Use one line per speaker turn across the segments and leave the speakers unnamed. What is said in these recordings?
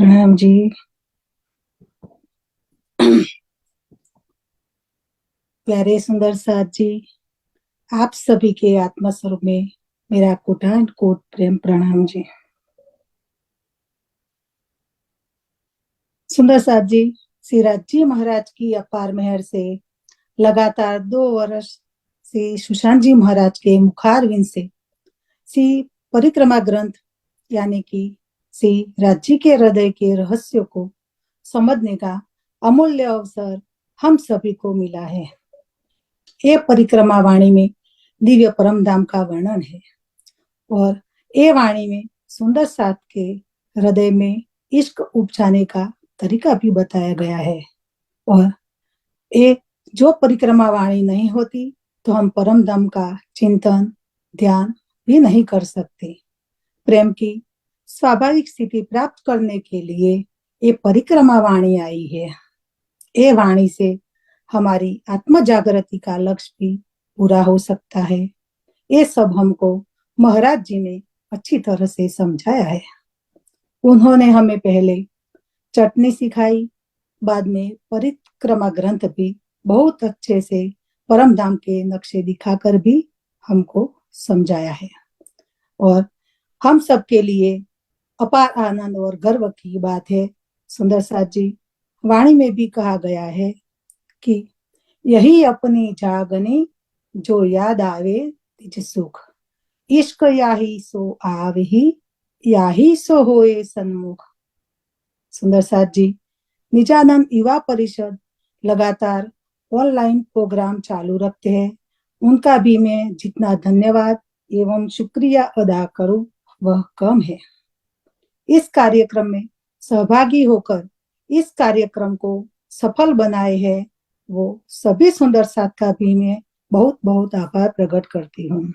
प्रणाम जी। प्यारे सुंदर साथ जी, आप सभी के आत्मा स्वरूप में मेरा कोटान कोट प्रेम प्रणाम जी। सुंदर साथ जी, श्री राज जी महाराज की अपार मेहर से लगातार 2 वर्ष से सुशांत जी महाराज के मुखारविंद से श्री परिक्रमा ग्रंथ यानी कि श्री राज जी के हृदय के रहस्यों को समझने का अमूल्य अवसर हम सभी को मिला है। ये परिक्रमा वाणी में दिव्य परम धाम का वर्णन है और ये वाणी में सुंदर साथ के हृदय में इश्क उपजाने का तरीका भी बताया गया है। और ये जो परिक्रमा वाणी नहीं होती तो हम परम धाम का चिंतन ध्यान भी नहीं कर सकते। प्रेम की स्वाभाविक स्थिति प्राप्त करने के लिए ये परिक्रमा वाणी आई है। ये वाणी से हमारी आत्म जागृति का लक्ष्य भी पूरा हो सकता है। ये सब हमको महाराज जी ने अच्छी तरह से समझाया है। उन्होंने हमें पहले चटनी सिखाई, बाद में परिक्रमा ग्रंथ भी बहुत अच्छे से परम धाम के नक्शे दिखाकर भी हमको समझाया है। और हम सबके लिए अपार आनंद और गर्व की बात है सुंदर साथ जी, वाणी में भी कहा गया है कि यही अपनी जागनी जो याद आवे तिज सुख, इश्क याही सो आवही, याही सो होए सन्मुख। सुंदर साथ जी, निजानंद युवा परिषद लगातार ऑनलाइन प्रोग्राम चालू रखते हैं। उनका भी मैं जितना धन्यवाद एवं शुक्रिया अदा करूं वह कम है। इस कार्यक्रम में सहभागी होकर इस कार्यक्रम को सफल बनाए हैं वो सभी सुंदर साथ का भी मैं बहुत बहुत आभार प्रकट करती हूँ।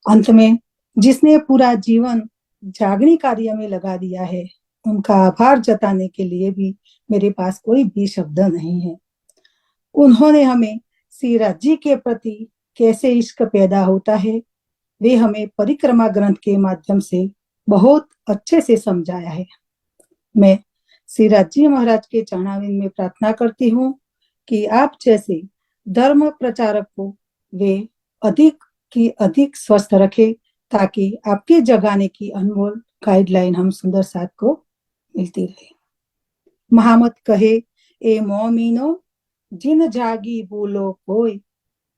अंत में जिसने पूरा जीवन जागरण कार्य में लगा दिया है उनका आभार जताने के लिए भी मेरे पास कोई भी शब्द नहीं है। उन्होंने हमें श्री राज जी के प्रति कैसे इश्क पैदा होता है वे हमें परिक्रमा ग्रंथ के माध्यम से बहुत अच्छे से समझाया है। मैं श्री राज जी महाराज के चरणारविंद में प्रार्थना करती हूँ कि आप जैसे धर्म प्रचारक को वे अधिक की अधिक स्वस्थ रखे ताकि आपके जगाने की अनमोल गाइडलाइन हम सुंदर साथ को मिलती रहे। महामत कहे ए मोमिनो जिन जागी बोलो कोई,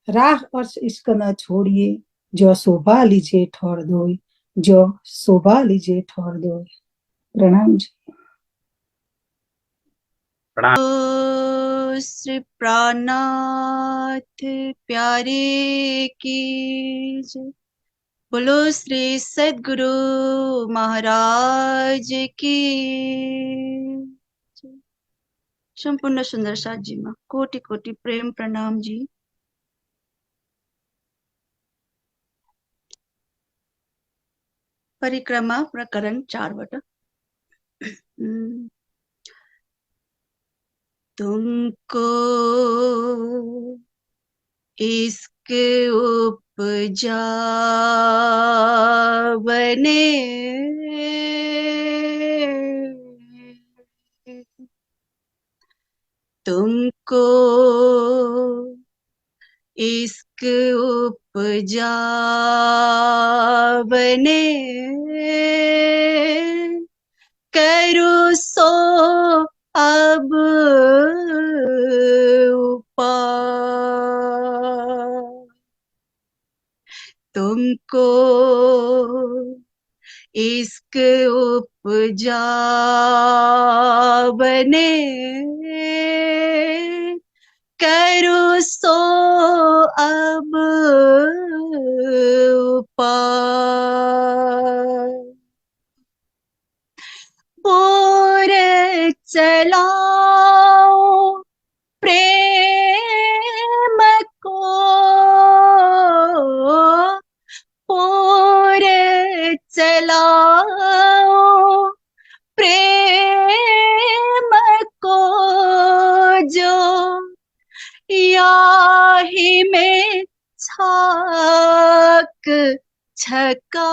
राह अर्श इश्क न छोड़िए, जो शोभा लीजिए ठौर दोई, जो शोभा लीजिए ठौर दोई। प्रणाम जी।
श्री प्राणनाथ प्यारे की जय। बोलो श्री सद्गुरु महाराज की जय। संपूर्ण सुंदर साथ जी माँ कोटि कोटि प्रेम प्रणाम जी। परिक्रमा प्रकरण 4 तुमको इश्क उपजा बने, तुमको इश्क उपजा बने, करो सो अब उपाय, तुमको इश्क उपजा बने, करो सो अब उपाय, पूर चलाओ प्रेम को, पूर चलाओ प्रेम को, जो याही में छाक छका,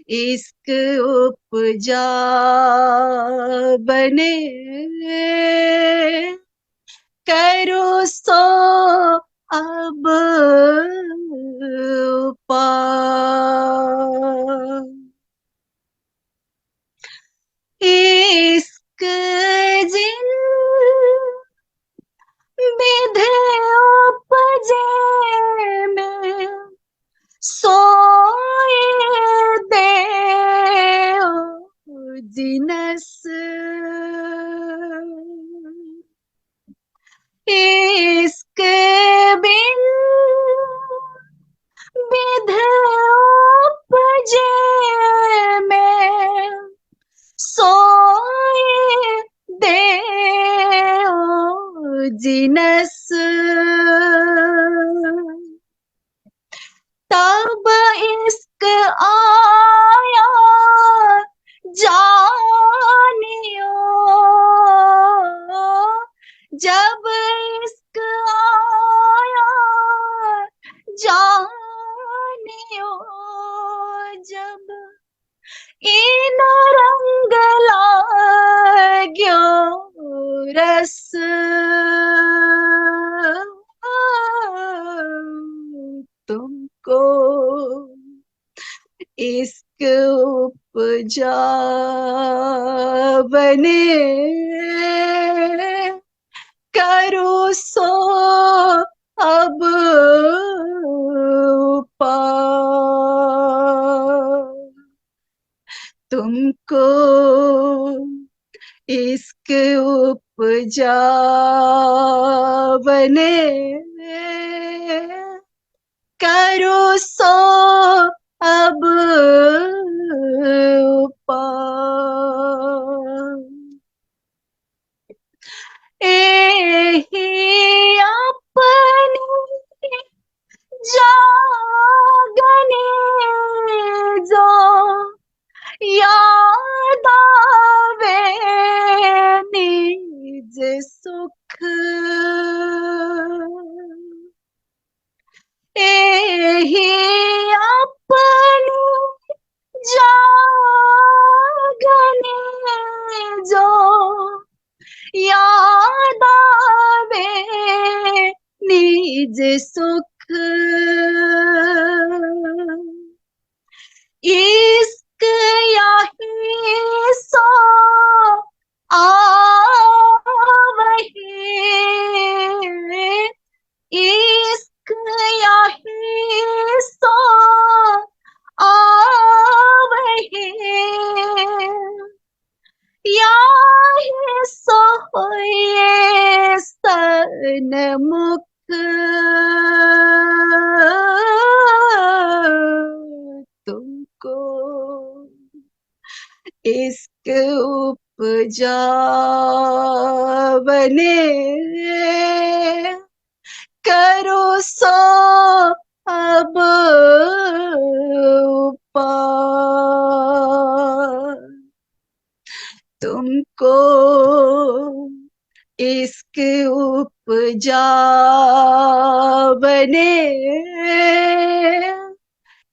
इश्क उपजा बने, करो सो अब पार। इश्क जिन विधि उपजे में, सोए दे जिनस। इश्क बिन विधि उपजे में, सोए दे जिनस। तब इश्क आया जानियो, जब इश्क आया जानियो, जब इन रंग लाग्यो रस। तुमको इश्क उपजा बने, करो सो अब पार। तुमको इश्क उपजा बने, करो सो अब पार। एही अपनी जागने जो याद आवे निज सुख। एही अपनी जागने जो याद आवे निज सुख। इश्क यही सो आवहे, इश्क यही सो आवहे, यही सो होए सन्मुख। तुमको इश्क उपजा बने, करो सो अब पार। तुमको इश्क उपजा बने,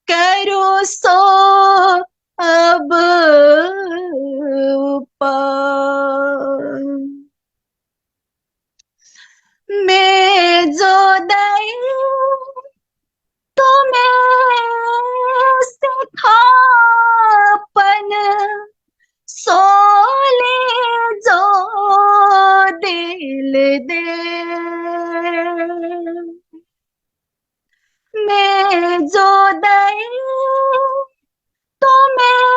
करो सो अब पार। मैं जो दई तुम्हें सिखापन, सोले जो दिल दे। मैं जो दई तुम्हें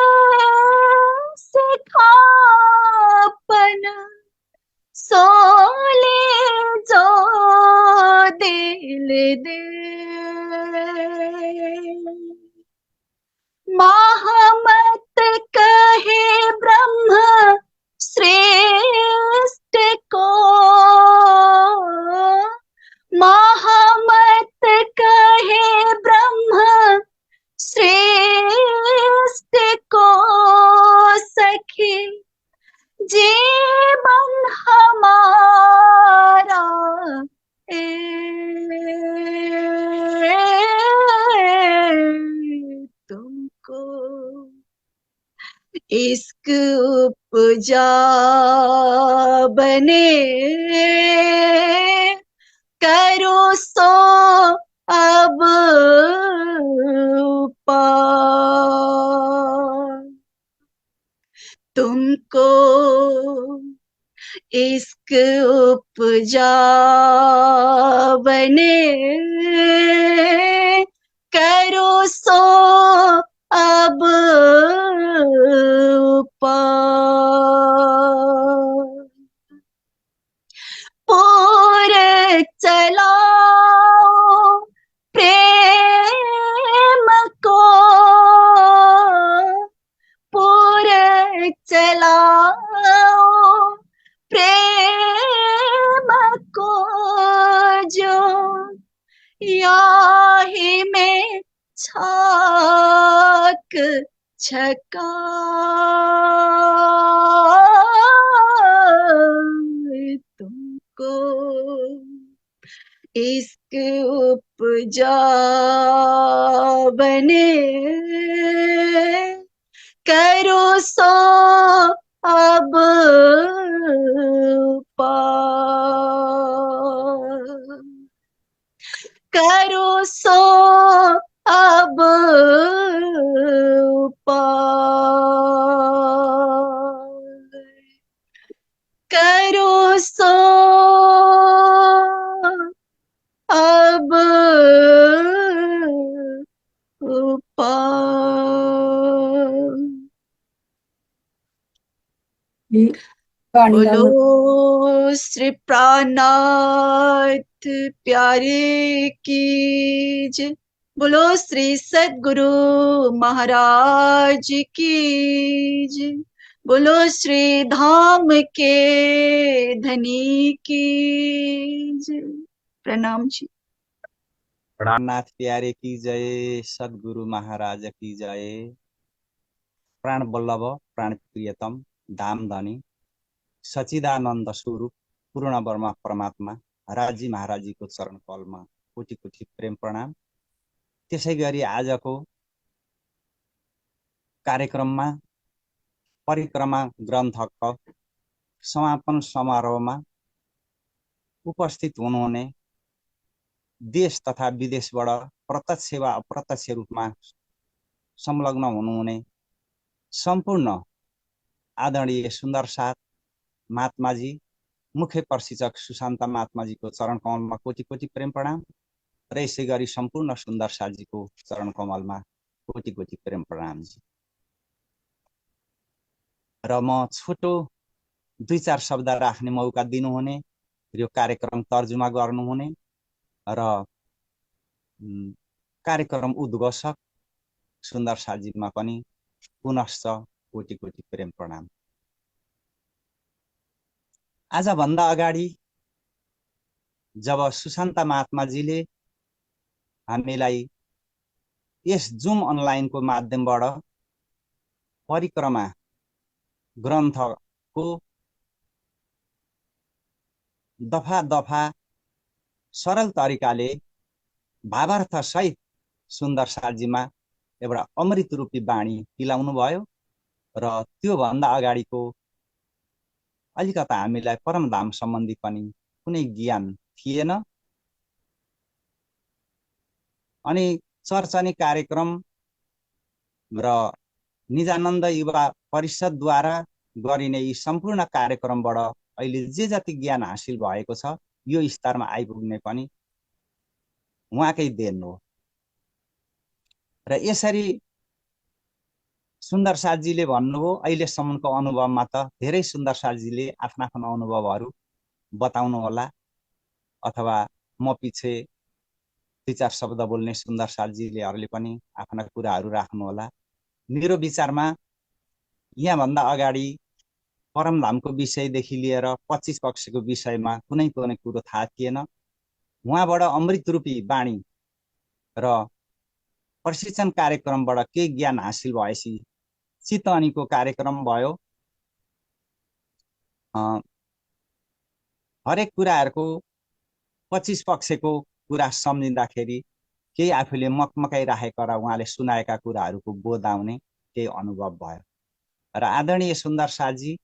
सिखापन, सोले जो दिल दे। महामत कहे ब्रह्म श्रेष्ठ को, महामत कहे ब्रह्म श्रेष्ठ को। सखी जीवन हमारा तुमको इश्क उपजा बने करो सो अब पार तुमको इश्क उपजा बने करो सो अब पार पूरे चलाओ प्रेम को पूरे चलाओ प्रेम को जो याही में छाक छका तुमको इश्क उपजा बने करो सो अब पार करो सो अब पार करो सो अब पार
ये वाणी लाल
बोलो श्री प्राणनाथ प्यारे की जय बोलो श्री सद्गुरु महाराज की जय बोलो श्री धाम के धनी की जय प्रणाम जी
प्राणनाथ प्यारे की जय सद्गुरु महाराज की जय प्राण बल्लभ प्राण प्रियतम धाम धनी सचिदानन्द स्वरूप पूर्ण वर्मा परमात्मा राजी महाराजीको चरण कलमा कोटि कोटि प्रेम प्रणाम। त्यसै गरी आजको कार्यक्रममा परिक्रमा ग्रन्थको समापन समारोहमा उपस्थित हुनुहुने देश तथा विदेशबाट प्रत्यक्ष वा अप्रत्यक्ष रूपमा संलग्न हुनुहुने सम्पूर्ण आदरणीय सुन्दर साथ महात्माजी मुख्य प्रशिक्षक सुशान्त महात्माजीको चरण कमलमा कोटि कोटि प्रेम प्रणाम र यसै गरी सम्पूर्ण सुन्दर साथजीको चरण कमलमा कोटि कोटि प्रेम प्रणाम जी। र म छोटो 2-4 शब्द राख्ने मौका दिनुहुने यो कार्यक्रम तर्जुमा गर्नुहुने र कार्यक्रम उद्घोषक सुन्दर साथजीमा पनि पुनश्च कोटि कोटि प्रेम प्रणाम। आज भन्दा अगाडि जब सुशान्त महात्माजीले हामीलाई यस जुम अनलाइनको माध्यमबाट परिक्रमा ग्रन्थको दफा दफा सरल तरिकाले भावार्थ सहित सुन्दर साथजीमा एउटा अमृत रूपी बाणी पिलाउनु भयो र त्यो भन्दा अगाडिको अलिकता हामीलाई परमधाम सम्बन्धी पनि कुनै ज्ञान थिएन अनि चर्चनी कार्यक्रम र निजानन्द युवा परिषदद्वारा गरिने यी सम्पूर्ण कार्यक्रमबाट अहिले जे जति ज्ञान हासिल भएको छ यो स्तरमा आइपुग्ने पनि उहाँकै देन हो र यसरी सुन्दर साथजीले भन्नुभयो अहिलेसम्मको अनुभवमा त धेरै सुन्दर साथजीले आफ्ना आफ्ना अनुभवहरू बताउनु होला अथवा म पछि 2-4 शब्द बोल्ने सुन्दर साथजीले पनि आफ्ना कुराहरू राख्नु होला। मेरो विचारमा यहाँ भन्दा अगाडि परमधामको विषयदेखि लिएर 25 पक्षको विषयमा कुनै कुनै कुरो थाहा थिएन। उहाँबाट अमृत रूपी बाणी र प्रशिक्षण कार्यक्रमबाट केही ज्ञान हासिल भएपछि चितवनीको कार्यक्रम भयो। हरेक कुराहरूको 25 पक्षको कुरा सम्झिँदाखेरि केही आफूले मकमकाइ राखेका र उहाँले सुनाएका कुराहरूको बोध आउने केही अनुभव भयो र आदरणीय सुन्दर साथजी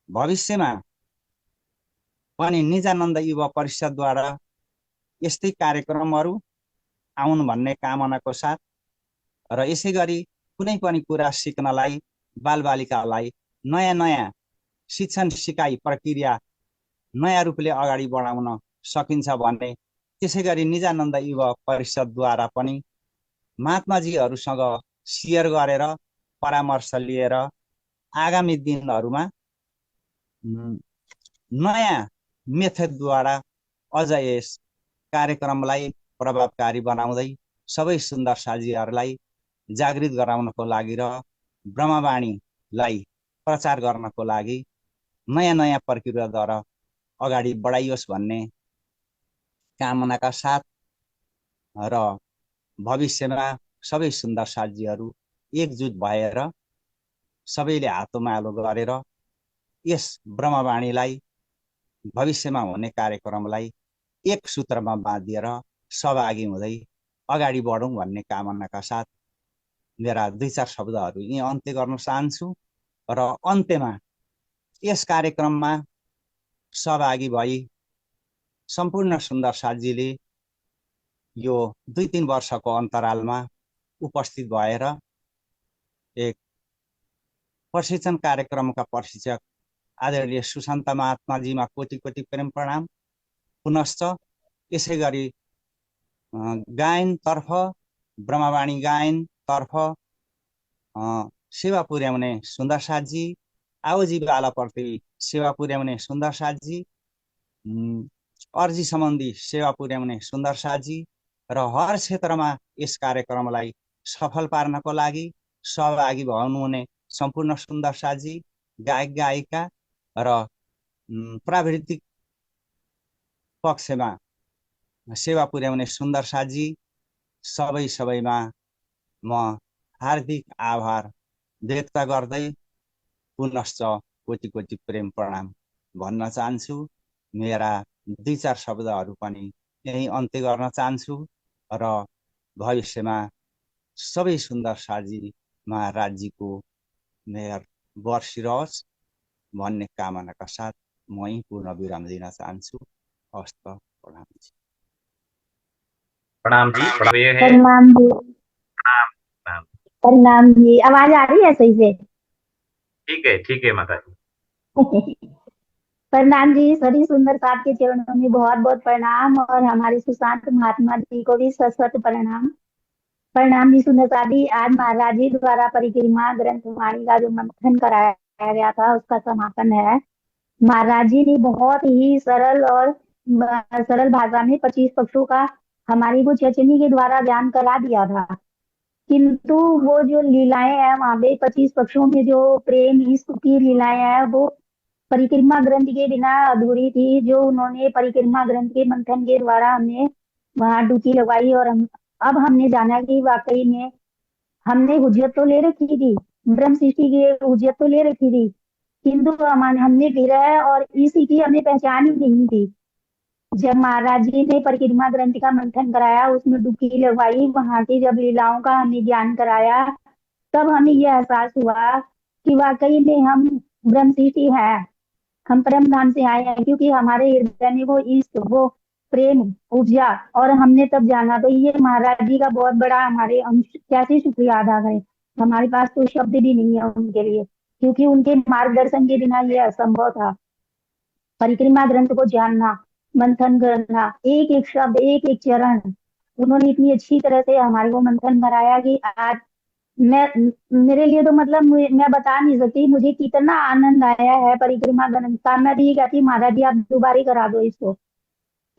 भविष्यमा पनि निजानन्द युवा परिषदद्वारा यस्तै कार्यक्रमहरू आउन् भन्ने कामनाको साथ र यसै गरी कुनै पनि कुरा सिक्नलाई बालबालिकालाई नयाँ नयाँ शिक्षण सिकाइ प्रक्रिया नयाँ रूपले अगाडि बढाउन सकिन्छ भन्ने त्यसै गरी निजानन्द युवा परिषदद्वारा पनि महात्माजीहरूसँग सेयर गरेर परामर्श लिएर आगामी दिनहरूमा नयाँ मेथडद्वारा अझ यस कार्यक्रमलाई प्रभावकारी बनाउँदै सबै सुन्दर साथीहरूलाई जागृत गराउनको लागि र ब्रह्मवाणीलाई प्रचार गर्नको लागि नयाँ नयाँ प्रक्रियाद्वारा अगाडि बढाइयोस् भन्ने कामनाका साथ र भविष्यमा सबै सुन्दर साथीहरू एकजुट भएर सबैले हातोमालो गरेर यस ब्रह्मवाणीलाई भविष्यमा हुने कार्यक्रमलाई एक सूत्रमा बाँधिएर सहभागी हुँदै अगाडि बढौँ भन्ने कामनाका साथ मेरा 2-4 शब्दहरू यही अन्त्य गर्न चाहन्छु र अन्त्यमा यस कार्यक्रममा सहभागी भई सम्पूर्ण सुन्दर साथीले यो 2-3 वर्षको अन्तरालमा उपस्थित भएर एक प्रशिक्षण कार्यक्रमका प्रशिक्षक आदरणीय सुशान्त महात्माजीमा कोटि कोटि प्रेम प्रणाम। पुनश्च यसै गरी गायनतर्फ ब्रह्मवाणी गायनतर्फ सेवा पुर्याउने सुन्दर साथजी, आवजी बालाप्रति सेवा पुर्याउने सुन्दर साथजी, अर्जी सम्बन्धी सेवा पुर्याउने सुन्दर साथजी र हर क्षेत्रमा यस कार्यक्रमलाई सफल पार्नको लागि सहभागी हुनुहुने सम्पूर्ण सुन्दर साथजी, गायक गायिका र प्राविधिक पक्षमा सेवा पुर्याउने सुन्दर साथजी सबैमा म हार्दिक आभार व्यक्त गर्दै पुनश्च कोटि कोटि प्रेम प्रणाम भन्न चाहन्छु। मेरा 2-4 शब्दहरू पनि यही अन्त्य गर्न चाहन्छु र भविष्यमा सबै सुन्दर साथी महाराजजीको मेयर बर्सिरहोस् भन्ने कामनाका साथ म यही पूर्ण विराम दिन चाहन्छु। हस्त प्रणाम जी।
प्रणाम जी।
प्रणाम जी। प्रणाम जी। आवाज आ रही है सही से?
ठीक है माता जी।
प्रणाम जी। सभी सुंदर साथ के चरणों में बहुत बहुत प्रणाम और हमारे सुशांत महात्मा जी को भी सशत प्रणाम। प्रणाम जी सुंदर साथी। आज महाराज जी द्वारा परिक्रमा ग्रंथवाणी का जो मंथन कराया गया था उसका समापन है। महाराज जी ने बहुत ही सरल भाषा में 25 पक्षों का हमारी वो चचनी के द्वारा ज्ञान करा दिया था, किंतु वो जो लीलाएं हैं वहां पे 25 पक्षों में जो प्रेम इश्क की लीलाएं हैं वो परिक्रमा ग्रंथ के बिना अधूरी थी, जो उन्होंने परिक्रमा ग्रंथ के मंथन के द्वारा हमें वहां डुबकी लगवाई। और अब हमने जाना कि वाकई में हमने हुज्जत तो ले रखी थी, ब्रह्म सृष्टि की हुज्जत तो ले रखी थी, किंतु हमने विरह और इसी की हमें पहचान ही नहीं थी। जब महाराज जी ने परिक्रमा ग्रंथ का मंथन कराया, उसमें डुबकी लगवाई, वहां की जब लीलाओं का हमें ज्ञान कराया, तब हमें यह एहसास हुआ कि वाकई में हम ब्रह्म सृष्टि है, हम परम धाम से आए हैं, क्योंकि हमारे हृदय में वो इश्क वो प्रेम उपजा। और हमने तब जाना, तो ये महाराज जी का बहुत बड़ा हमारे हम कैसे शुक्रिया अदा करें। हमारे पास तो शब्द भी नहीं है उनके लिए, क्योंकि उनके मार्गदर्शन के बिना ये असंभव था। परिक्रमा ग्रंथ को जानना, मंथन करना, एक एक शब्द एक एक चरण उन्होंने इतनी अच्छी तरह से हमारे को मंथन कराया कि आज मेरे लिए तो मतलब मैं बता नहीं सकती मुझे कितना आनंद आया है परिक्रमा ग्रंथ का। मैं भी कहती महाराज जी आप दोबारा करा दो इसको,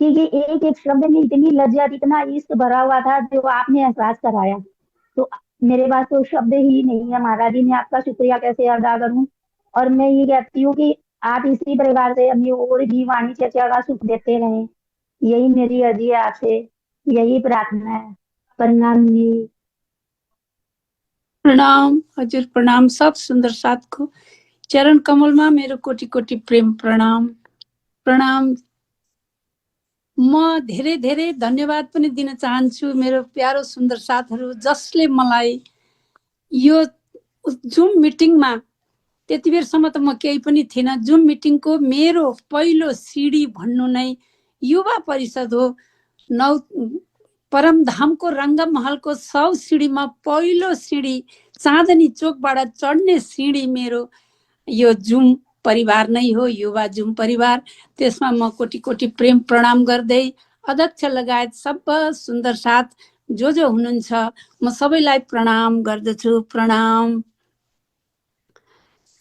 क्योंकि एक एक शब्द में इतनी लज्जत इतना इश्क भरा हुआ था जो आपने एहसास कराया। तो मेरे पास तो शब्द ही नहीं है महाराज जी, मैं आपका शुक्रिया कैसे अदा करूं। और मैं ये कहती हूँ कि आप इसी प्रकार से हमें और भी वाणी चर्चा का सुख देते रहें, यही मेरी अर्जी है आपसे, यही प्रार्थना है। प्रणाम जी।
प्रणाम हजुर, प्रणाम सब सुन्दर साथको चरण कमलमा मेरो कोटि कोटि प्रेम प्रणाम। प्रणाम। म धेरै धेरै धन्यवाद पनि दिन चाहन्छु मेरो प्यारो सुन्दर साथहरू, जसले मलाई यो जुम मिटिङमा त्यति बेरसम्म त म केही पनि थिइनँ। जुम मिटिङको मेरो पहिलो सिडी भन्नु नै युवा परिषद हो। परमधामको रङ्गमहलको 100 सिडीमा पहिलो सिडी चाँदनी चोकबाट चढ्ने सिडी मेरो यो जुम परिवार नै हो, युवा जुम परिवार। त्यसमा म कोटी कोटी प्रेम प्रणाम गर्दै अध्यक्ष लगायत सब सुन्दर साथ जो हुनुहुन्छ म सबैलाई प्रणाम गर्दछु। प्रणाम।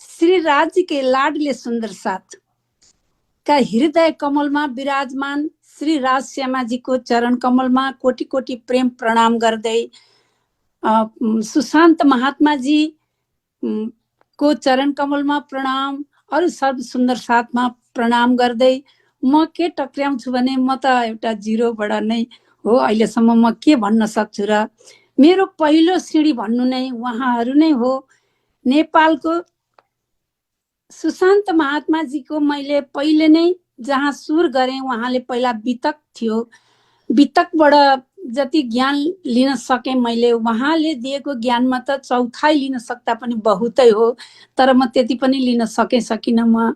श्री राज्य के लाडले सुन्दर साथ का हृदय कमलमा विराजमान श्री राज श्यामाजीको चरण कमलमा कोटी कोटी प्रेम प्रणाम गर्दै सुशान्त महात्माजी को चरण कमलमा प्रणाम, अरू सर्व सुन्दर साथमा प्रणाम गर्दै म के टक्र्याउँछु भने म त एउटा जिरोबाट नै हो अहिलेसम्म। म के भन्न सक्छु र मेरो पहिलो सिडी भन्नु नै उहाँहरू नै हो। नेपालको सुशान्त महात्माजीको मैले पहिले नै जहाँ सुर गरेँ उहाँले पहिला बितक थियो, बितकबाट जति ज्ञान लिन सकेँ मैले उहाँले दिएको ज्ञानमा त चौथाइ लिन सक्दा पनि बहुतै हो, तर म त्यति पनि लिन सकिनँ म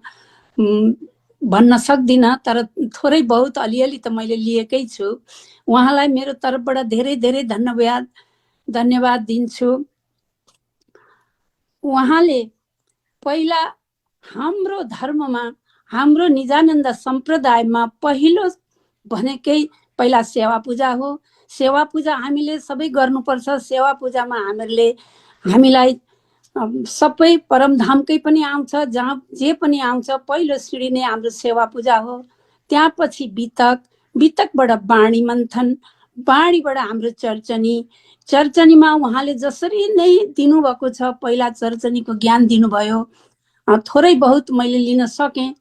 भन्न सक्दिनँ, तर थोरै बहुत अलिअलि त मैले लिएकै छु। उहाँलाई मेरो तर्फबाट धेरै धेरै धन्यवाद दिन्छु। उहाँले पहिला हाम्रो धर्ममा हाम्रो निजानन्द सम्प्रदायमा पहिलो भनेकै पहिला सेवा पूजा हो। सेवा पूजा हामीले सबै गर्नुपर्छ। सेवा पूजामा हामीलाई सबै परमधामकै पनि आउँछ, जहाँ जे पनि आउँछ पहिलो सिडी नै हाम्रो सेवा पूजा हो। त्यसपछि बितकबाट बाणी मन्थन, बाणीबाट हाम्रो चर्चनीमा उहाँले जसरी नै दिनुभएको छ पहिला चर्चनीको ज्ञान दिनुभयो। थोरै बहुत मैले लिन सकेँ,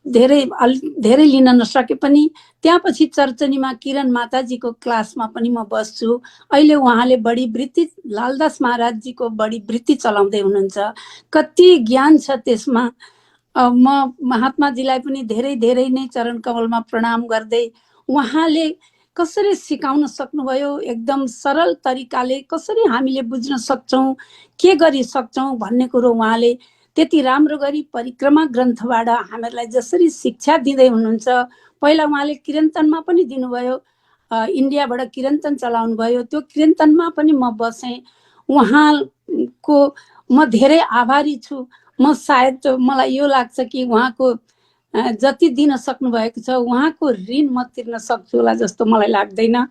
धेरै लिन नसके पनि। त्यसपछि चर्चनीमा किरण माताजीको क्लासमा पनि म बस्छु। अहिले उहाँले बढी वृत्ति लालदास महाराजजीको बढी वृत्ति चलाउँदै हुनुहुन्छ। कति ज्ञान छ त्यसमा। म महात्माजीलाई पनि धेरै धेरै नै चरण कमलमा प्रणाम गर्दै उहाँले कसरी सिकाउन सक्नुभयो, एकदम सरल तरिकाले कसरी हामीले बुझ्न सक्छौँ, के गरी सक्छौँ भन्ने कुरो उहाँले त्यति राम्रो गरी परिक्रमा ग्रन्थबाट हामीहरूलाई जसरी शिक्षा दिँदै हुनुहुन्छ। पहिला उहाँले किरन्तनमा पनि दिनुभयो, इन्डियाबाट किरन्तन चलाउनु भयो। त्यो किरन्तनमा पनि म बसेँ। उहाँको म धेरै आभारी छु। म सायद मलाई यो लाग्छ कि उहाँको जति दिन सक्नु भएको छ उहाँको ऋण म तिर्न सक्छु होला जस्तो मलाई लाग्दैन।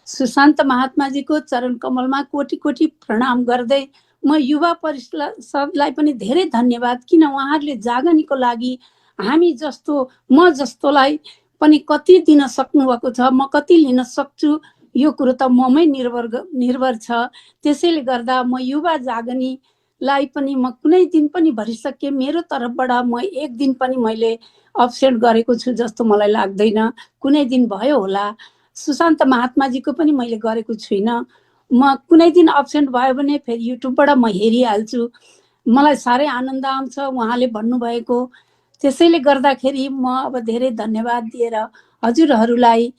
सुशान्त महात्माजीको चरण कमलमा कोटी कोटी प्रणाम गर्दै म युवा परिषदलाई पनि धेरै धन्यवाद, किन उहाँहरूले जागनीको लागि हामी जस्तो म जस्तोलाई पनि कति दिन सक्नुभएको छ, म कति लिन सक्छु यो कुरो त ममै निर्भर छ। त्यसैले गर्दा म युवा जागनीलाई पनि म कुनै दिन पनि भरिसके मेरो तर्फबाट म एक दिन पनि मैले अब्सेन्ट गरेको छु जस्तो मलाई लाग्दैन। कुनै दिन भयो होला। सुशान्त महात्माजीको पनि मैले गरेको छुइनँ। म कुनै दिन अब्सेन्ट भयो भने फेरि युट्युबबाट म हेरिहाल्छु। मलाई साह्रै आनन्द आउँछ उहाँले भन्नुभएको। त्यसैले गर्दाखेरि म अब धेरै धन्यवाद दिएर हजुरहरूलाई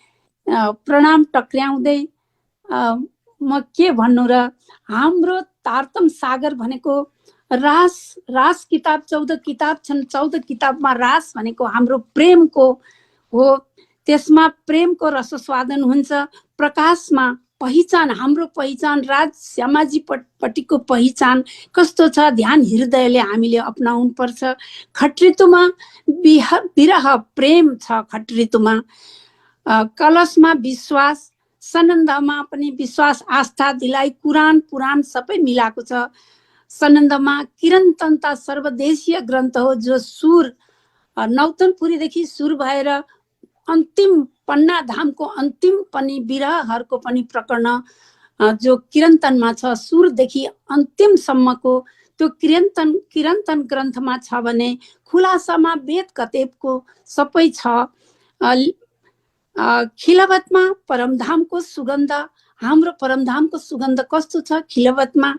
प्रणाम टक्र्याउँदै म के भन्नु र, हाम्रो तारतम सागर भनेको रास किताब 14 किताब छन्। 14 किताबमा रास भनेको हाम्रो प्रेमको हो। त्यसमा प्रेमको रसस्वादन हुन्छ। प्रकाशमा पहिचान, हाम्रो पहिचान राज श्यामाजी पट्टिको पहिचान कस्तो छ, ध्यान हृदयले हामीले अपनाउनु पर्छ। खट्रितुमा विरह प्रेम छ। खट्रितुमा कलशमा विश्वास, सनन्दमा पनि विश्वास, आस्था, दिलाइ, कुरान पुराण सबै मिलाएको छ। सनन्दमा किरन्तनता सर्वदेशीय ग्रन्थ हो, जो सुर नौतनपुरीदेखि सुरु भएर अन्तिम पन्ना धामको अन्तिम पनि विरहहरूको पनि प्रकरण जो किरन्तनमा छ, सुरदेखि अन्तिमसम्मको त्यो किरन्तन ग्रन्थमा छ भने खुलासामा वेद कतेबको सबै छ। खिलवतमा परमधामको सुगन्ध, हाम्रो परमधामको सुगन्ध कस्तो छ खिलवतमा।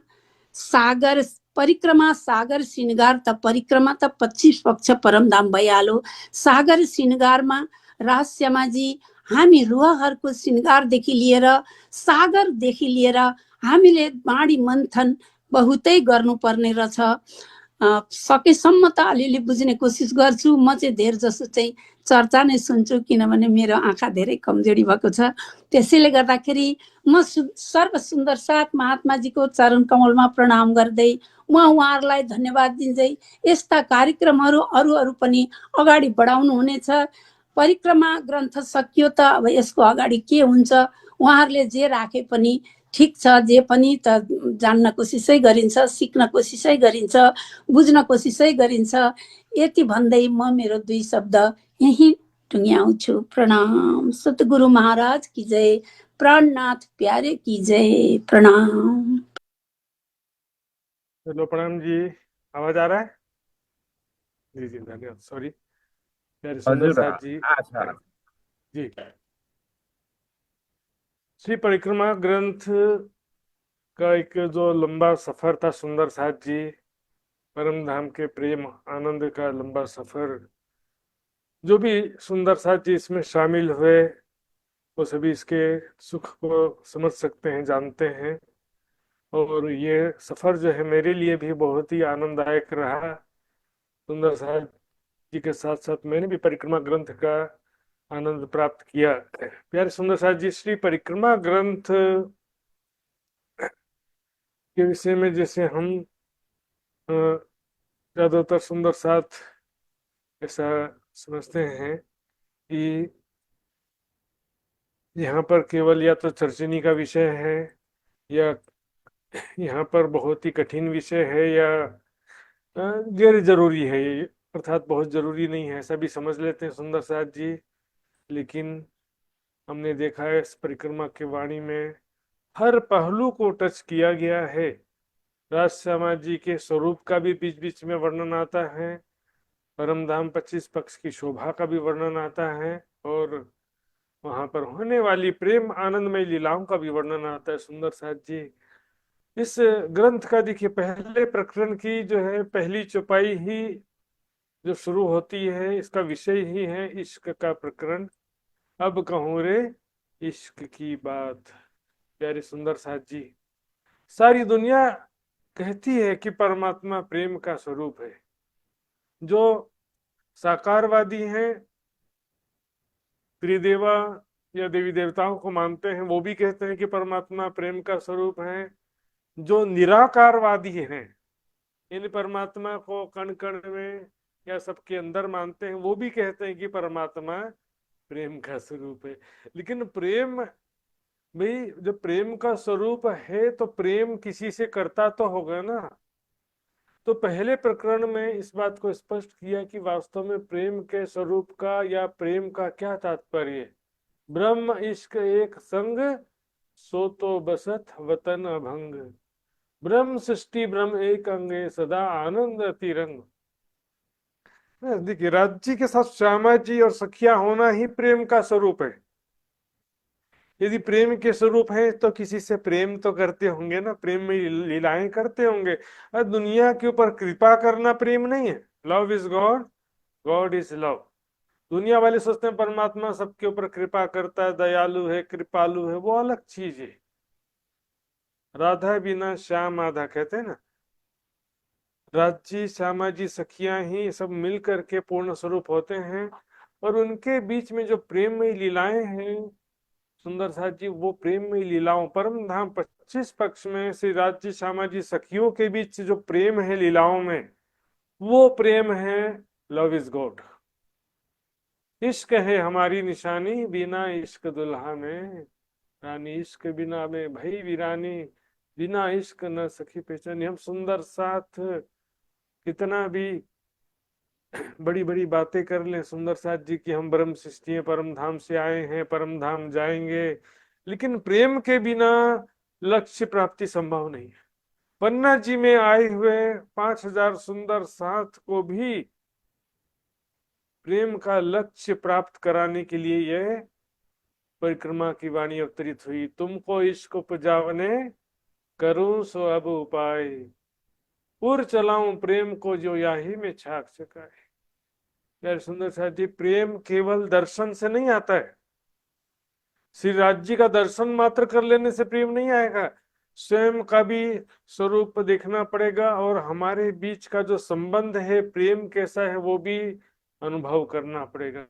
सागर परिक्रमा, सागर श्रृङ्गार त परिक्रमा त 25 पक्ष परमधाम भइहाल्यो। सागर श्रृङ्गारमा राजश्यामाजी हामी रुहहरूको श्रृङ्गारदेखि लिएर सागरदेखि लिएर हामीले बाणी मन्थन बहुतै गर्नुपर्ने रहेछ। सकेसम्म त अलिअलि बुझ्ने कोसिस गर्छु। म चाहिँ धेर जसो चाहिँ चर्चा नै सुन्छु, किनभने मेरो आँखा धेरै कमजोरी भएको छ। त्यसैले गर्दाखेरि म सर्वसुन्दर साथ महात्माजीको चरण कमलमा प्रणाम गर्दै उहाँहरूलाई धन्यवाद दिँदै यस्ता कार्यक्रमहरू अरू पनि अगाडि बढाउनु हुनेछ। परिक्रमा ग्रन्थ सकियो त अब यसको अगाडि के हुन्छ, उहाँहरूले जे राखे पनि ठिक छ। जे पनि त जान्न कोसिसै गरिन्छ, सिक्न कोसिसै गरिन्छ, बुझ्न कोसिसै गरिन्छ। यति भन्दै म मेरो 2 शब्द यही टुङ्ग्याउँछु। प्रणाम। सतगुरु महाराज की जय। प्राणनाथ प्यारे की जय। प्रणाम।
चलो प्रणाम जी। आवाज आ रहा है? जी जी धन्यवाद। सॉरी प्यारे सुंदर
हजुर
साथ जी।
अच्छा
जी श्री परिक्रमा ग्रंथ का एक जो लंबा सफर था सुंदर साथ जी, परम धाम के प्रेम आनंद का लंबा सफर, जो भी सुंदर साथ जी इसमें शामिल हुए वो सभी इसके सुख को समझ सकते हैं, जानते हैं। और ये सफर जो है मेरे लिए भी बहुत ही आनंददायक रहा। सुंदर साथ जी के साथ साथ मैंने भी परिक्रमा ग्रंथ का आनंद प्राप्त किया। प्यारे सुंदर साथ जी, श्री परिक्रमा ग्रंथ के विषय में जैसे हम ज्यादातर सुंदर साथ ऐसा समझते हैं कि यहाँ पर केवल या तो चर्चनी का विषय है, या यहाँ पर बहुत ही कठिन विषय है, या गैर जरूरी है, अर्थात बहुत जरूरी नहीं है, ऐसा भी समझ लेते हैं सुंदर साथ जी। लेकिन हमने देखा है इस परिक्रमा की वाणी में हर पहलू को टच किया गया है। राज श्यामा जी के स्वरूप का भी बीच बीच में वर्णन आता है, परमधाम 25 पक्ष की शोभा का भी वर्णन आता है, और वहां पर होने वाली प्रेम आनंदमय लीलाओं का भी वर्णन आता है। सुंदर साथ जी, इस ग्रंथ का देखिए पहले प्रकरण की जो है पहली चौपाई ही जो शुरू होती है, इसका विषय ही है इश्क का प्रकरण। अब कहूँ रे इश्क की बात। प्यारे सुंदर साथ जी, सारी दुनिया कहती है कि परमात्मा प्रेम का स्वरूप है। जो साकारवादी हैं, त्रिदेवा या देवी देवताओं को मानते हैं, वो भी कहते हैं कि परमात्मा प्रेम का स्वरूप है। जो निराकारवादी हैं, इन परमात्मा को कण कण में या सबके अंदर मानते हैं, वो भी कहते हैं कि परमात्मा प्रेम का स्वरूप है। लेकिन प्रेम भाई, जब प्रेम का स्वरूप है तो प्रेम किसी से करता तो होगा ना। तो पहले प्रकरण में इस बात को स्पष्ट किया कि वास्तव में प्रेम के स्वरूप का या प्रेम का क्या तात्पर्य। ब्रह्म इश्क एक संग, सो तो बसत वतन अभंग। ब्रह्म सृष्टि ब्रह्म एक अंगे, सदा आनंद अतिरंग। देखिए, राज्य के साथ श्यामा जी और सखिया होना ही प्रेम का स्वरूप है। यदि प्रेम के स्वरूप है तो किसी से प्रेम तो करते होंगे ना, प्रेम में लीलाएं करते होंगे। दुनिया के ऊपर कृपा करना प्रेम नहीं है। Love is God, God is love. दुनिया वाले सोचते हैं परमात्मा सबके ऊपर कृपा करता है, दयालु है, कृपालु है, वो अलग चीज है। राधा बिना श्याम आधा कहते हैं ना। राजी श्यामा जी सखियां ही सब मिल करके पूर्ण स्वरूप होते हैं, और उनके बीच में जो प्रेम में लीलाएं हैं सुंदर साथ जी, वो प्रेम में लीलाओं, परम धाम 25 पक्ष में श्री राज्य श्यामा जी सखियों के बीच जो प्रेम है लीलाओं में, वो प्रेम है लव इज गॉड। इश्क है हमारी निशानी, बिना इश्क दुल्हा में रानी। इश्क बिना में भई वीरानी, बिना इश्क न सखी पहचानी। हम सुंदर साथ कितना भी बड़ी बड़ी बातें कर लें सुंदर साथ जी की हम ब्रह्म सृष्टि परम धाम से आए हैं, परम धाम जाएंगे, लेकिन प्रेम के बिना लक्ष्य प्राप्ति संभव नहीं है। पन्ना जी में आए हुए 5000 सुंदर साथ को भी प्रेम का लक्ष्य प्राप्त कराने के लिए यह परिक्रमा की वाणी अवतरित हुई। तुमको इश्क उपजावने, करूं सो अब उपाय, पुर चलाऊं प्रेम को जो याही में छाक सकाए। यार सुंदर साथ जी, प्रेम केवल दर्शन से नहीं आता है। श्री राज्य का दर्शन मात्र कर लेने से प्रेम नहीं आएगा। स्वयं का भी स्वरूप देखना पड़ेगा और हमारे बीच का जो संबंध है, प्रेम कैसा है, वो भी अनुभव करना पड़ेगा।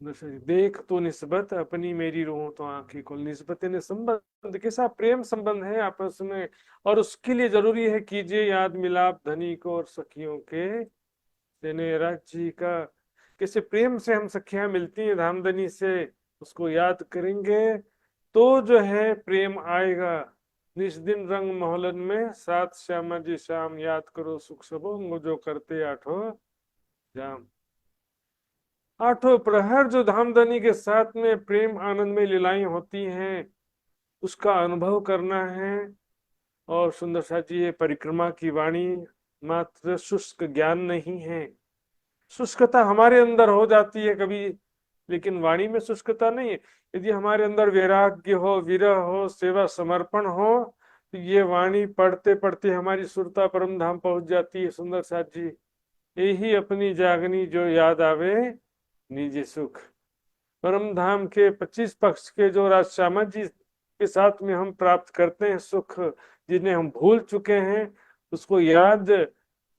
देख तो निस्बत अपनी मेरी रूह तो आंखें खोल, निस्बत यानी संबंध कैसा, प्रेम संबंध है आपस में। और उसके लिए जरूरी है कीजिए याद मिलाप धनी को और सखियों के देने राज्य का। कैसे प्रेम से हम सखियां मिलती हैं धामधनी से, उसको याद करेंगे तो जो है प्रेम आएगा। निस दिन रंग मोहल्लन में सात श्यामा जी शाम, याद करो सुख सबो जो करते आठों जाम। आठों प्रहर जो धामधनी के साथ में प्रेम आनंद में लीलाएं होती हैं, उसका अनुभव करना है। और सुंदर सा जी, ये परिक्रमा की वाणी मात्र शुष्क ज्ञान नहीं है। शुष्कता हमारे अंदर हो जाती है कभी, लेकिन वाणी में शुष्कता नहीं है। यदि हमारे अंदर वैराग्य हो, विरह हो, सेवा समर्पण हो, तो ये वाणी पढ़ते पढ़ते हमारी सुरता परम धाम पहुंच जाती है। सुंदर साथ जी, यही अपनी जागनी जो याद आवे निज सुख। परम धाम के 25 पक्ष के जो राज श्यामा जी के साथ में हम प्राप्त करते हैं सुख, जिन्हें हम भूल चुके हैं, उसको याद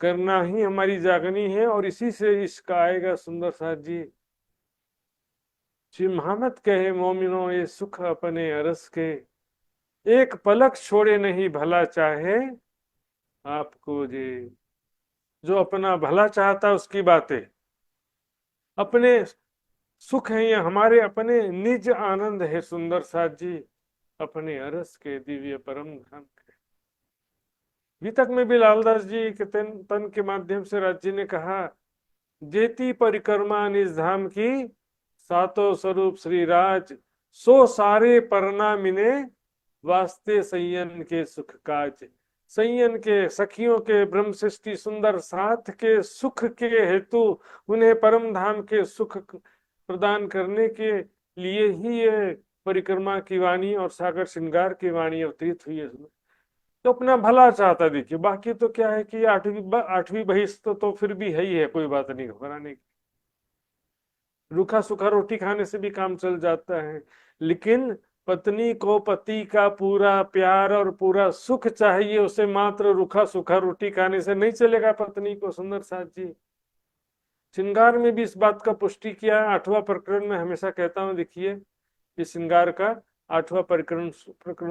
करना ही हमारी जागनी है। और इसी से इसका आएगा। सुंदर साथ जी, श्री मोहम्मद कहे मोमिनो ये सुख अपने अरस के, एक पलक छोड़े नहीं भला चाहे आपको जे। जो अपना भला चाहता उसकी बातें अपने सुख है, ये हमारे अपने निज आनंद है। सुंदर साथ जी, अपने अरस के दिव्य परम धाम के। वितक में भी लालदास जी के तन के माध्यम से राज्य ने कहा, जेती परिक्रमा निज धाम की, सातों स्वरूप श्री राज, सो सारे परना मिने, वास्ते संयन के सुख काज। संयन के, सखियों के, ब्रह्म सृष्टि सुंदर साथ के सुख के हेतु उन्हें परम धाम के सुख प्रदान करने के लिए ही ये परिक्रमा की वाणी और सागर श्रृंगार की वाणी अवतरित हुई है। तो अपना भला चाहता, देखिए बाकी तो क्या है कि आठवीं बहिष्ठ तो फिर भी है ही है, कोई बात नहीं घबराने की। रूखा सूखा रोटी खाने से भी काम चल जाता है, लेकिन पत्नी को पति का पूरा प्यार और पूरा सुख चाहिए, उसे मात्र रूखा सूखा रोटी खाने से नहीं चलेगा पत्नी को। सुंदर साथ जी, श्रृंगार में भी इस बात का पुष्टि किया। 8वां प्रकरण में हमेशा कहता हूं, देखिए इस श्रृंगार का 8वां प्रकरण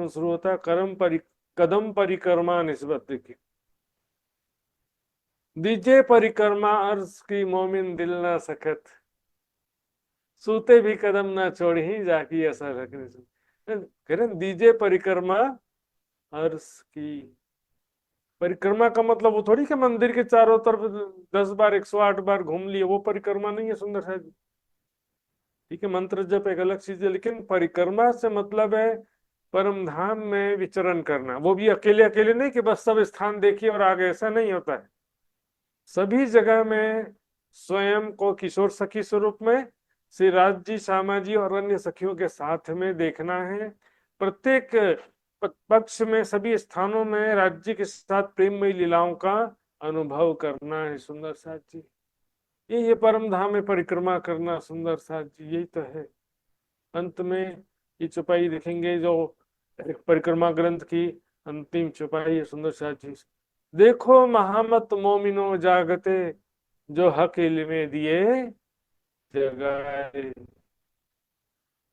शुरू होता है कदम परिक्रमा निस्बत। देखिए, दीजे परिक्रमा अर्ज की मोमिन दिल ना सखत, सूते भी कदम ना छोड़ ही जाकी ऐसा रखने से। दीजे परिक्रमा अर्ज की, परिक्रमा का मतलब वो थोड़ी कि मंदिर के चारों तरफ 10 बार 108 बार घूम लिए, वो परिक्रमा नहीं है। सुंदर साथ जी, ठीक है, मंत्र जप एक अलग चीज है, लेकिन परिक्रमा से मतलब है परम धाम में विचरण करना। वो भी अकेले अकेले नहीं कि बस सब स्थान देखिए और आगे, ऐसा नहीं होता है। सभी जगह में स्वयं को किशोर सखी स्वरूप में, श्री राज जी, श्यामा जी और अन्य सखियों के साथ में देखना है। प्रत्येक पक्ष में, सभी स्थानों में राज्य के साथ प्रेममयी लीलाओं का अनुभव करना है। सुंदर साथ जी, ये परम धाम में परिक्रमा करना। सुंदर साथ जी, यही तो है। अंत में ये चौपाई देखेंगे जो परिक्रमा ग्रंथ की अंतिम चौपाई है। सुंदर साथ जी, देखो महामत मोमिनो जागते, जो हक इल्मे दिए जगाए,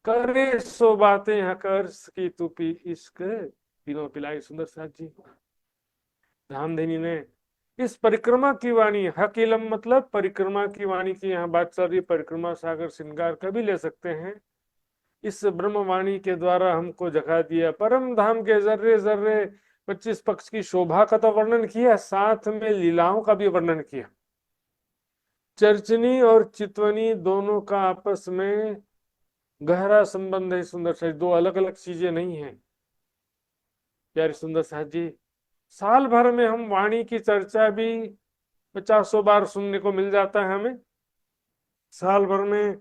करे सो बातें हकर्ष की तू पी इश्क तीनों पिलाई। सुंदर साथ जी, धामधनी ने इस परिक्रमा की वाणी, हक इलम मतलब परिक्रमा की वाणी की यहाँ बात चल रही, परिक्रमा सागर श्रृंगार का भी ले सकते हैं। इस ब्रह्मवाणी के द्वारा हमको जगा दिया परम धाम के जर्रे जर्रे 25 पक्ष की शोभा का तो वर्णन किया, साथ में लीलाओं का भी वर्णन किया। चर्चनी और चितवनी दोनों का आपस में गहरा संबंध है। सुंदर साथ, दो अलग अलग चीजें नहीं है। प्यारे सुंदर साथ जी, साल भर में हम वाणी की चर्चा भी 50 बार सुनने को मिल जाता है हमें। साल भर में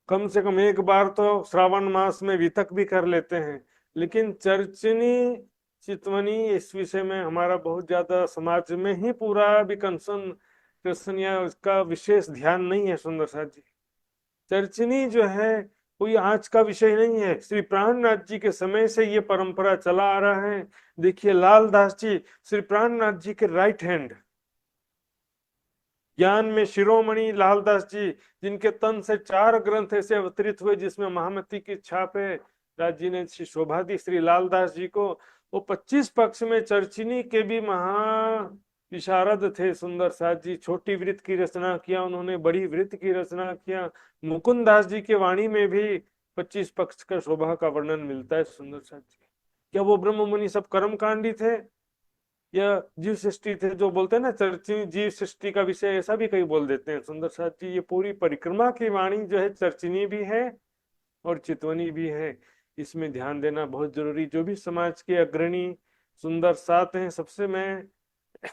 कम से कम एक बार तो श्रावण मास में वितक भी कर लेते हैं, लेकिन चर्चनी चितवनी इस विषय में हमारा बहुत ज्यादा समाज में ही पूरा भी कंसंट्रेशन या उसका विशेष ध्यान नहीं है। सुंदर साथ जी, चर्चनी जो है कोई आज का विषय नहीं है, श्री प्राणनाथ जी के समय से ये परंपरा चला आ रहा है। देखिए लाल दास जी श्री प्राणनाथ जी के राइट हैंड, ज्ञान में शिरोमणि लालदास जी, जिनके तन से 4 ग्रंथ ऐसे अवतरित हुए जिसमें महामती की छाप है। राज जी ने श्री शोभा दी श्री लालदास जी को। वो 25 पक्ष में चर्चिनी के भी महा विशारद थे सुंदर साथ जी। छोटी वृत्त की रचना किया उन्होंने, बड़ी वृत्त की रचना किया। मुकुंद दास जी के वाणी में भी 25 पक्ष का शोभा का वर्णन मिलता है सुंदर साथ जी। क्या वो ब्रह्म मुनि सब कर्मकांडी थे या जीव सृष्टि थे? जो बोलते हैं ना चर्चिनी जीव सृष्टि का विषय, ऐसा भी कई बोल देते हैं सुंदर साथ जी। ये पूरी परिक्रमा की वाणी जो है चर्चिनी भी है और चितवनी भी है, इसमें ध्यान देना बहुत जरूरी। जो भी समाज के अग्रणी सुंदर साथ हैं, सबसे मैं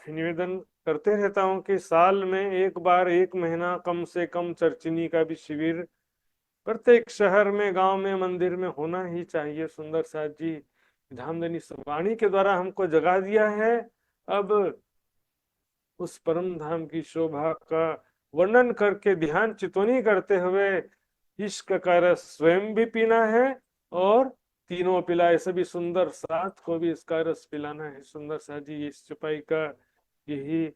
निवेदन करते रहता हूँ कि साल में एक बार 1 महीना कम से कम चर्चिनी का भी शिविर प्रत्येक शहर में, गांव में, मंदिर में होना ही चाहिए सुंदर साथ जी। धामधनी वाणी के द्वारा हमको जगा दिया है। अब उस परम धाम की शोभा का वर्णन करके ध्यान चितवनी करते हुए इश्क का रस स्वयं भी पीना है और तीनों पिलाए सभी सुंदर साथ को भी इसका रस पिलाना है सुंदर साथ जी। इस चौपाई का यही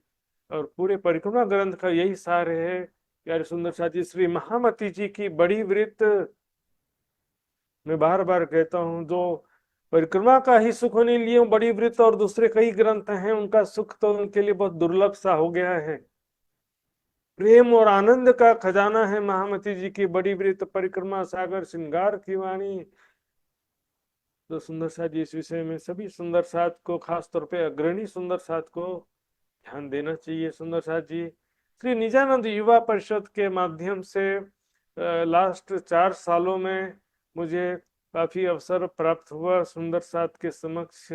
और पूरे परिक्रमा ग्रंथ का यही सार है प्यारे सुंदर साथ जी। श्री महामती जी की बड़ी वृत्त, मैं बार बार कहता हूँ, जो परिक्रमा का ही सुख होने लिए बड़ी वृत्त और दूसरे कई ग्रंथ हैं उनका सुख तो उनके लिए बहुत दुर्लभ सा हो गया है। प्रेम और आनंद का खजाना है महामती जी की बड़ी वृत्त, परिक्रमा सागर, श्रृंगार की वाणी। तो सुंदर साथ जी इस विषय में सभी सुंदर साथ को, खासतौर पे अग्रणी सुंदर साथ को ध्यान देना चाहिए सुंदर साथ जी। श्री निजानंद युवा परिषद के माध्यम से लास्ट 4 सालों में मुझे काफी अवसर प्राप्त हुआ सुंदर साथ के समक्ष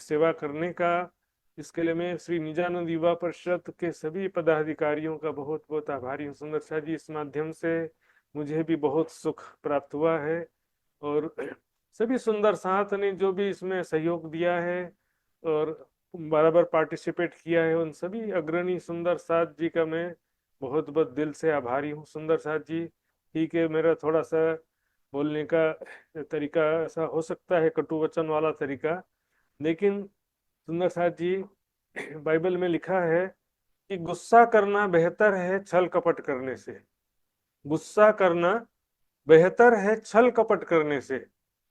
सेवा करने का। इसके लिए मैं श्री निजानंद युवा परिषद के सभी पदाधिकारियों का बहुत बहुत आभारी हूँ सुंदर साथ जी। इस माध्यम से मुझे भी बहुत सुख प्राप्त हुआ है और सभी सुंदर साथ ने जो भी इसमें सहयोग दिया है और बराबर पार्टिसिपेट किया है, उन सभी अग्रणी सुंदर साथ जी का मैं बहुत बहुत दिल से आभारी हूँ सुंदर साथ जी। ठीक है, मेरा थोड़ा सा बोलने का तरीका ऐसा हो सकता है कटु वचन वाला तरीका, लेकिन सुंदर साथ जी बाइबल में लिखा है कि गुस्सा करना बेहतर है छल कपट करने से। गुस्सा करना बेहतर है छल कपट करने से,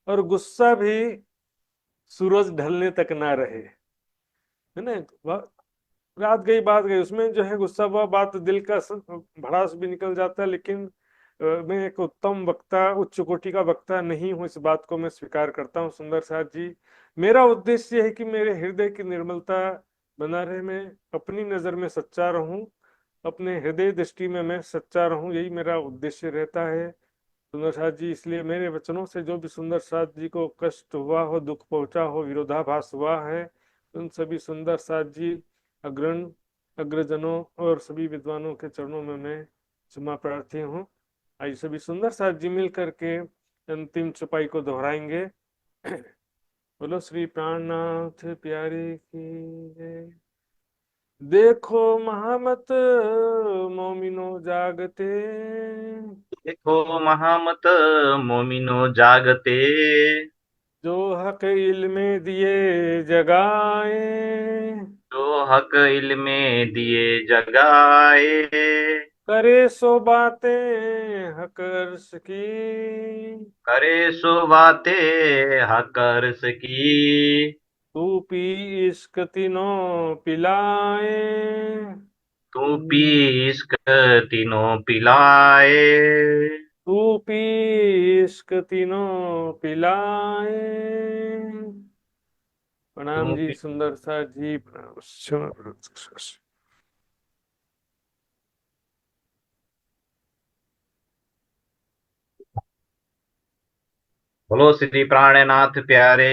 और गुस्सा भी सूरज ढलने तक ना रहे, है ना। रात गई बात गई, उसमें जो है गुस्सा हुआ बात दिल का भड़ास भी निकल जाता है। लेकिन मैं एक उत्तम वक्ता, उच्च कोटि का वक्ता नहीं हूँ, इस बात को मैं स्वीकार करता हूँ सुंदर साथ जी। मेरा उद्देश्य है कि मेरे हृदय की निर्मलता बना रहे, मैं अपनी नजर में सच्चा रहूं, अपने हृदय दृष्टि में मैं सच्चा रहूं, यही मेरा उद्देश्य रहता है सुंदर साथ जी। इसलिए मेरे वचनों से जो भी सुंदर साथ जी को कष्ट हुआ हो, दुख पहुंचा हो, विरोधाभास हुआ है, उन सभी सुंदर साथ जी अग्रजनों और सभी विद्वानों के चरणों में मैं क्षमा प्रार्थी हूँ। आइए सभी सुंदर साथ जी मिल करके अंतिम चौपाई को दोहराएंगे। बोलो श्री प्राणनाथ प्यारे की जय। देखो महामत मोमिनो जागते,
देखो महामत मोमिनो जागते,
जो हक इल्मे दिए जगाए,
जो हक इल्मे दिए जगाए,
करे सो बातें हक अर्श की,
करे सो बातें हक अर्श की,
तू पी इश्क तीनों पिलाए,
तू पी इश्क तीनों पिलाए,
तू पी इश्क तीनों पिलाए। प्रणाम
तू
जी
पी।
सुंदर साथ जी, प्रणाम। क्षमा करो।
बोलो श्री प्राणनाथ प्यारे